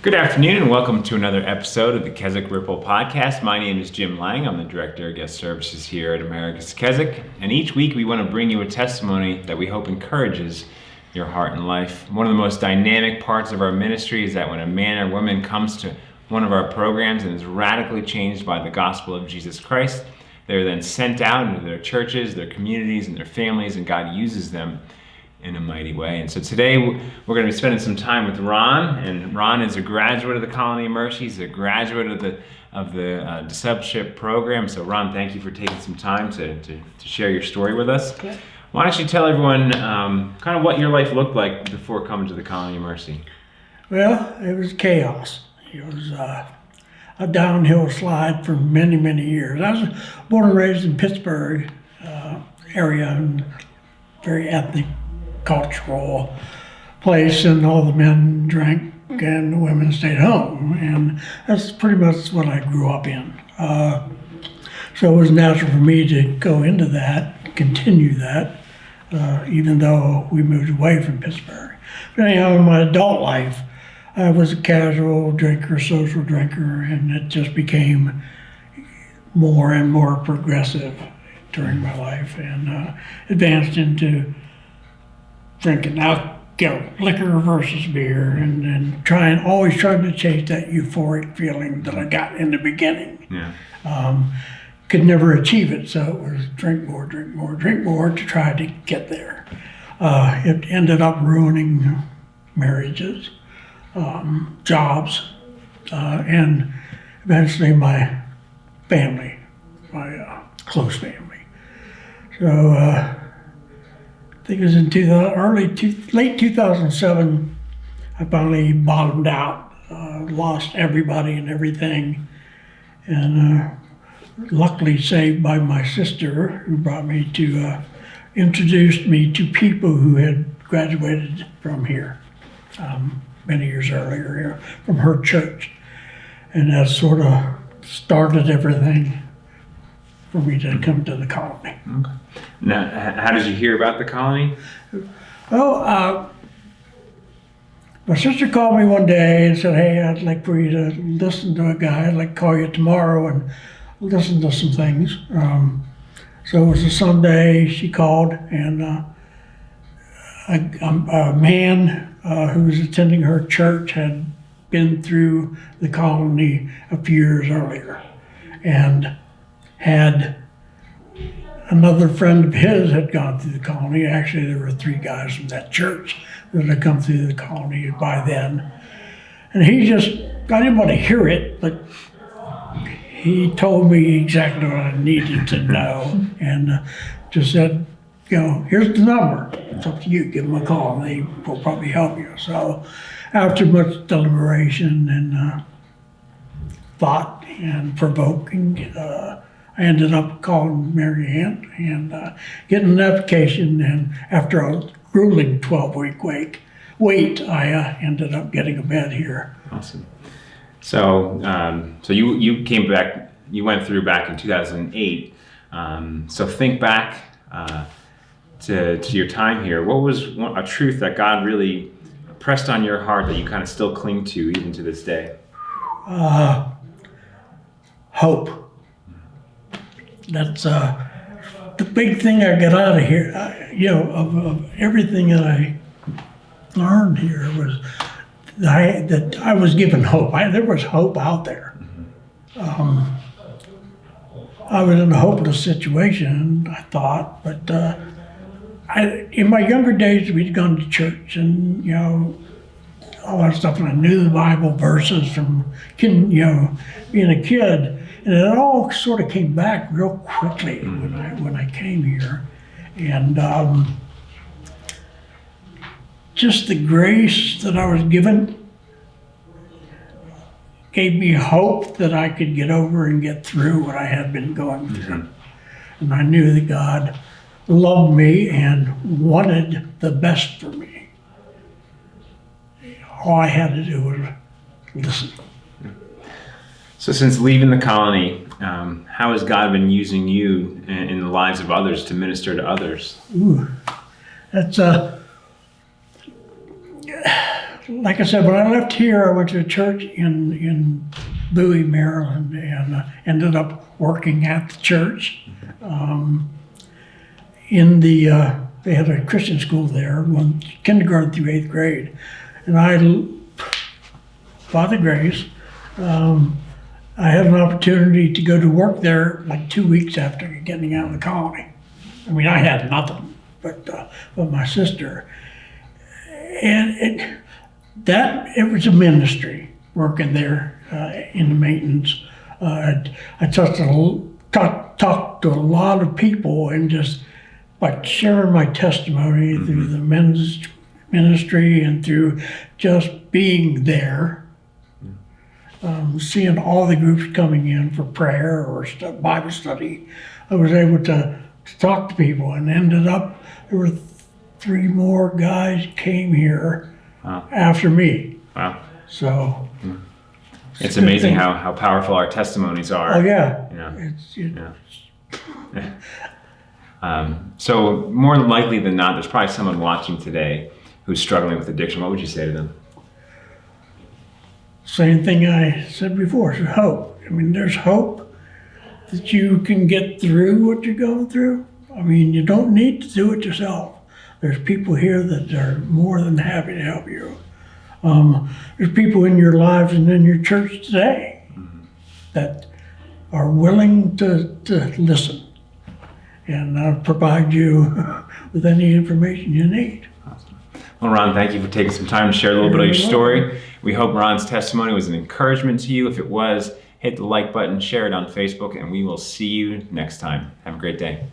Good afternoon and welcome to another episode of the Keswick Ripple Podcast. My name is Jim Lang. I'm the Director of Guest Services here at America's Keswick. And each week we want to bring you a testimony that we hope encourages your heart and life. One of the most dynamic parts of our ministry is that when a man or woman comes to one of our programs and is radically changed by the gospel of Jesus Christ, they're then sent out into their churches, their communities, and their families, and God uses them in a mighty way. And so today we're going to be spending some time with Ron, and Ron is a graduate of the Colony of Mercy. He's a graduate of the discipleship program. So Ron, thank you for taking some time to share your story with us. Okay. Why don't you tell everyone kind of what your life looked like before coming to the Colony of Mercy? Well, it was chaos. It was a downhill slide for many, many years. I was born and raised in Pittsburgh area, and very ethnic, cultural place, and all the men drank and the women stayed home, and that's pretty much what I grew up in. So it was natural for me to go into that, continue that, even though we moved away from Pittsburgh. But anyhow, in my adult life, I was a casual drinker, social drinker, and it just became more and more progressive during my life, and advanced into drinking liquor versus beer, and always trying to chase that euphoric feeling that I got in the beginning. Yeah. Could never achieve it, so it was drink more to try to get there. It ended up ruining marriages, jobs, and eventually my family, my close family. So I think it was in late 2007, I finally bottomed out, lost everybody and everything, and luckily saved by my sister, who introduced me to people who had graduated from here many years earlier here, from her church. And that sort of started everything for me to come to the colony. Okay. Now, how did you hear about the colony? Oh, my sister called me one day and said, "Hey, I'd like for you to listen to a guy. I'd like to call you tomorrow and listen to some things." So it was a Sunday. She called, and a man who was attending her church had been through the colony a few years earlier, and had another friend of his had gone through the colony. Actually, there were 3 guys from that church that had come through the colony by then. And I didn't want to hear it, but he told me exactly what I needed to know, and just said, "Here's the number. It's up to you. Give them a call, and they will probably help you." So after much deliberation and thought and provoking, I ended up calling Mary Ann and getting an application, and after a grueling 12-week wait, I ended up getting a bed here. Awesome. So, you came back. You went through back in 2008. So think back to your time here. What was a truth that God really pressed on your heart that you kind of still cling to even to this day? Hope. That's the big thing I got out of here. Of everything that I learned here was that I was given hope. There was hope out there. I was in a hopeless situation, I thought, but in my younger days, we'd gone to church and all that stuff, and I knew the Bible verses from being a kid. And it all sort of came back real quickly when I came here, and just the grace that I was given gave me hope that I could get over and get through what I had been going through. Mm-hmm. And I knew that God loved me and wanted the best for me. All I had to do was listen. So since leaving the colony, how has God been using you in the lives of others to minister to others? Ooh, that's like I said, when I left here, I went to a church in Bowie, Maryland, and ended up working at the church. They had a Christian school there, kindergarten through 8th grade. And by the grace, I had an opportunity to go to work there like 2 weeks after getting out of the colony. I mean, I had nothing but my sister. And it was a ministry working there in the maintenance. I talked to a lot of people, and just by sharing my testimony through the men's ministry and through just being there, seeing all the groups coming in for prayer or Bible study, I was able to talk to people, and ended up, there were 3 more guys came here after me. Wow. So it's amazing how powerful our testimonies are. Oh yeah. So more likely than not, there's probably someone watching today who's struggling with addiction. What would you say to them? Same thing I said before, is hope. I mean, there's hope that you can get through what you're going through. I mean, you don't need to do it yourself. There's people here that are more than happy to help you. There's people in your lives and in your church today that are willing to listen and provide you with any information you need. Awesome. Well, Ron, thank you for taking some time to share a little bit of your story. We hope Ron's testimony was an encouragement to you. If it was, hit the like button, share it on Facebook, and we will see you next time. Have a great day.